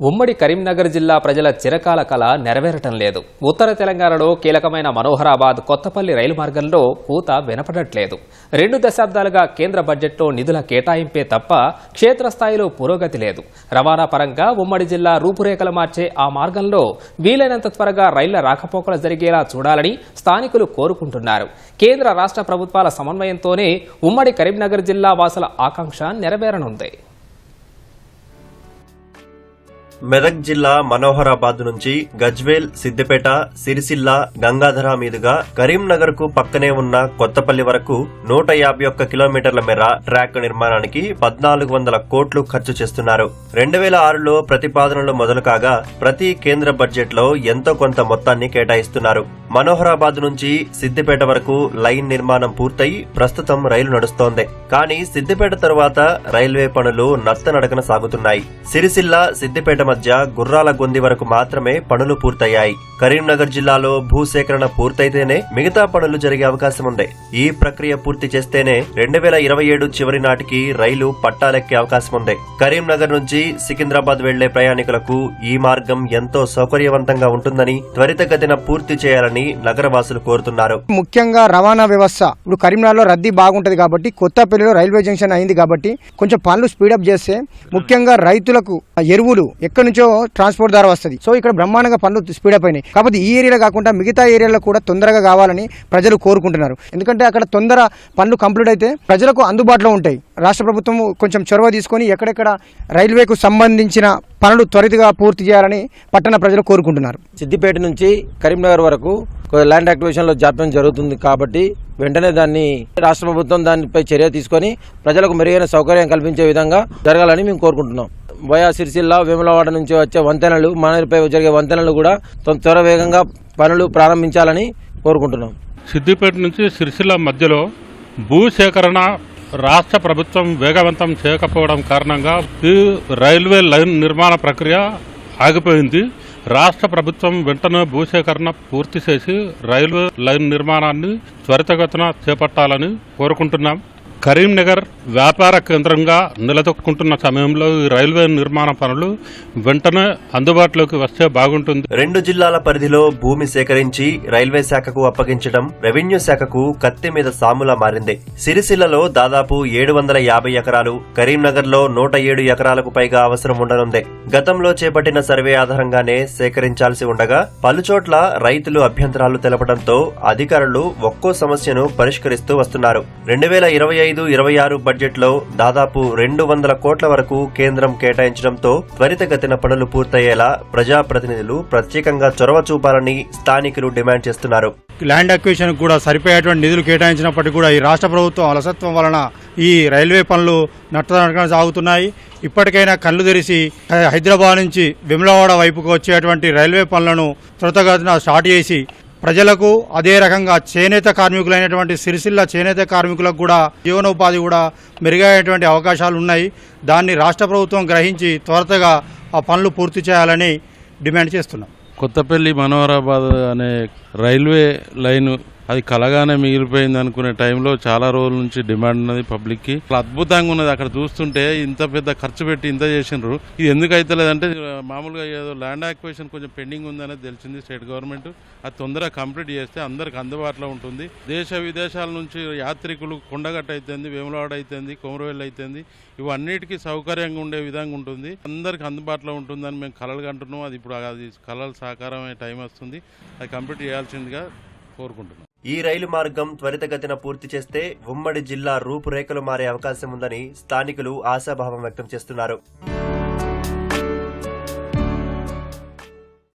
ఉమ్మడి కరీంనగర్ జిల్లా ప్రజల చిరకాల కల నెరవేరటం లేదు. ఉత్తర తెలంగాణలో కీలకమైన మనోహరాబాద్ కొత్తపల్లి రైలు మార్గంలో పూత వినపడట్లేదు. 2 దశాబ్దాలుగా కేంద్ర బడ్జెట్లో నిధుల కేటాయింపే తప్ప క్షేత్రస్థాయిలో పురోగతి లేదు. రవాణా పరంగా ఉమ్మడి జిల్లా రూపురేఖలు మార్చే ఆ మార్గంలో వీలైనంత త్వరగా రైళ్ల రాకపోకలు జరిగేలా చూడాలని స్థానికులు కోరుకుంటున్నారు. కేంద్ర రాష్ట్ర ప్రభుత్వాల సమన్వయంతోనే ఉమ్మడి కరీంనగర్ జిల్లా వాసుల ఆకాంక్ష నెరవేరనుంది. మెదక్ జిల్లా మనోహరాబాద్ నుంచి గజ్వేల్, సిద్దిపేట, సిరిసిల్ల, గంగాధర మీదుగా కరీంనగర్ కు పక్కనే ఉన్న కొత్తపల్లి వరకు 151 కిలోమీటర్ల మేర ట్రాక్ నిర్మాణానికి 1400 కోట్లు ఖర్చు చేస్తున్నారు. 2006లో ప్రతిపాదనలు మొదలు కాగా ప్రతి కేంద్ర బడ్జెట్ లో ఎంతో కొంత మొత్తాన్ని కేటాయిస్తున్నారు. మనోహరాబాద్ నుంచి సిద్దిపేట వరకు లైన్ నిర్మాణం పూర్తయి ప్రస్తుతం రైలు నడుస్తోంది. కానీ సిద్దిపేట తరువాత రైల్వే పనులు నత్తనడకన సాగుతున్నాయి. సిరిసిల్ల, సిద్దిపేట మధ్య గుర్రాల గొంది వరకు మాత్రమే పనులు పూర్తయ్యాయి. కరీంనగర్ జిల్లాలో భూసేకరణ పూర్తయితేనే మిగతా పనులు జరిగే అవకాశం ఉంది. ఈ ప్రక్రియ పూర్తి చేస్తేనే 2027 చివరి నాటికి రైలు పట్టాలెక్కే అవకాశం ఉంది. కరీంనగర్ నుంచి సికింద్రాబాద్ వెళ్లే ప్రయాణికులకు ఈ మార్గం ఎంతో సౌకర్యవంతంగా ఉంటుందని త్వరితగతిన పూర్తి చేయాలని నగరవాసులు కోరుతున్నారు. ముఖ్యంగా రవాణా వ్యవస్థ ఇప్పుడు కరీంనగర్లో రద్దీ బాగుంటది కాబట్టి కొత్తపల్లిలో రైల్వే జంక్షన్ అయింది కాబట్టి కొంచెం పనులు స్పీడప్ చేస్తే ముఖ్యంగా రైతులకు ఎరువులు ఎక్కడి నుంచో ట్రాన్స్పోర్ట్ ద్వారా వస్తుంది. సో ఇక్కడ బ్రహ్మాండంగా పనులు స్పీడప్ అయినాయి. కాబట్టి ఈ ఏరియాలో కాకుండా మిగతా ఏరియాలో కూడా తొందరగా కావాలని ప్రజలు కోరుకుంటున్నారు. ఎందుకంటే అక్కడ తొందర పనులు కంప్లీట్ అయితే ప్రజలకు అందుబాటులో ఉంటాయి. రాష్ట్ర ప్రభుత్వం కొంచెం చొరవ తీసుకొని ఎక్కడెక్కడ రైల్వేకు సంబంధించిన పనులు త్వరితగా పూర్తి చేయాలని పట్టణ ప్రజలు కోరుకుంటున్నారు. సిద్దిపేట నుంచి కరీంనగర్ వరకు ల్యాండ్ యాక్విజిషన్ లో జాప్యం జరుగుతుంది కాబట్టి వెంటనే దాన్ని రాష్ట్ర ప్రభుత్వం దానిపై చర్య తీసుకొని ప్రజలకు మెరుగైన సౌకర్యం కల్పించే విధంగా జరగాలని మేము కోరుకుంటున్నాం. వయా సిరిసిల్ల, వేములవాడ నుంచి వచ్చే వంతెనలు, మానేరుపై జరిగే వంతెనలు కూడా త్వరవేగంగా పనులు ప్రారంభించాలని కోరుకుంటున్నాం. సిద్దిపేట నుంచి సిరిసిల్ల మధ్యలో భూసేకరణ రాష్ట్ర ప్రభుత్వం వేగవంతం చేయకపోవడం కారణంగా ఈ రైల్వే లైన్ నిర్మాణ ప్రక్రియ ఆగిపోయింది. రాష్ట్ర ప్రభుత్వం వెంటనే భూసేకరణ పూర్తి చేసి రైల్వే లైన్ నిర్మాణాన్ని త్వరితగతిన చేపట్టాలని కోరుకుంటున్నాం. కరీంనగర్ వ్యాపార కేంద్రంగా నిలదొక్కుంటున్న సమయంలో ఈ రైల్వే నిర్మాణ పనులు వెంటనే అందుబాటులోకి వస్తే బాగుంటుంది. 2 జిల్లాల పరిధిలో భూమి సేకరించి రైల్వే శాఖకు అప్పగించడం రెవెన్యూ శాఖకు కత్తి మీద సాములా మారింది. సిరిసిల్లలో దాదాపు 750 ఎకరాలు, కరీంనగర్ లో 107 ఎకరాలకు పైగా అవసరం ఉండనుంది. గతంలో చేపట్టిన సర్వే ఆధారంగానే సేకరించాల్సి ఉండగా పలుచోట్ల రైతులు అభ్యంతరాలు తెలపడంతో అధికారులు ఒక్కో సమస్యను పరిష్కరిస్తూ వస్తున్నారు. 2025-26 బడ్జెట్ లో దాదాపు 200 కోట్ల వరకు కేంద్రం కేటాయించడంతో త్వరితగతిన పనులు పూర్తయ్యేలా ప్రజాప్రతినిధులు ప్రత్యేకంగా చొరవ చూపాలని స్థానికులు డిమాండ్ చేస్తున్నారు. ల్యాండ్ అక్విజిషన్ కూడా సరిపోయేటువంటి నిధులు కేటాయించినప్పటికీ కూడా ఈ రాష్ట్ర ప్రభుత్వం అలసత్వం వలన ఈ రైల్వే పనులు నట్టనడకన సాగుతున్నాయి. ఇప్పటికైనా కళ్లు తెరిచి హైదరాబాద్ నుంచి వేములవాడ వైపుకు వచ్చేటువంటి రైల్వే పనులను త్వరితగతిన స్టార్ట్ చేసి ప్రజలకు అదే రకంగా చేనేత కార్మికులైనటువంటి సిరిసిల్ల చేనేత కార్మికులకు కూడా జీవనోపాధి కూడా మెరుగైనటువంటి అవకాశాలు ఉన్నాయి. దాన్ని రాష్ట్ర ప్రభుత్వం గ్రహించి త్వరగా ఆ పనులు పూర్తి చేయాలని డిమాండ్ చేస్తున్నాం. కొత్తపల్లి మనోహరాబాద్ అనే రైల్వే లైన్ అది కలగానే మిగిలిపోయింది అనుకునే టైంలో చాలా రోజుల నుంచి డిమాండ్ ఉన్నది పబ్లిక్కి. అద్భుతంగా ఉన్నది. అక్కడ చూస్తుంటే ఇంత పెద్ద ఖర్చు పెట్టి ఇంత చేసినారు. ఇది ఎందుకు అవుతలేదంటే మామూలుగా ఏదో ల్యాండ్ యాక్విజిషన్ కొంచెం పెండింగ్ ఉందనేది తెలిసింది స్టేట్ గవర్నమెంట్. అది తొందరగా కంప్లీట్ చేస్తే అందరికి అందుబాటులో ఉంటుంది. దేశ విదేశాల నుంచి యాత్రికులు కొండగట్ట అయితేంది, వేములవాడ అయితేంది, కొమరవెల్లి అయితేంది ఇవన్నిటికీ సౌకర్యంగా ఉండే విధంగా ఉంటుంది. అందరికి అందుబాటులో ఉంటుందని మేము కలలు కంటున్నాం. అది ఇప్పుడు అది కలలు సాకారమే టైం వస్తుంది. అది కంప్లీట్ చేయాల్సిందిగా కోరుకుంటున్నాం. ఈ రైలు మార్గం త్వరితగతిన పూర్తి చేస్తే ఉమ్మడి జిల్లా రూపురేఖలు మారే అవకాశం ఉందని స్థానికులు ఆశాభావం వ్యక్తం చేస్తున్నారు.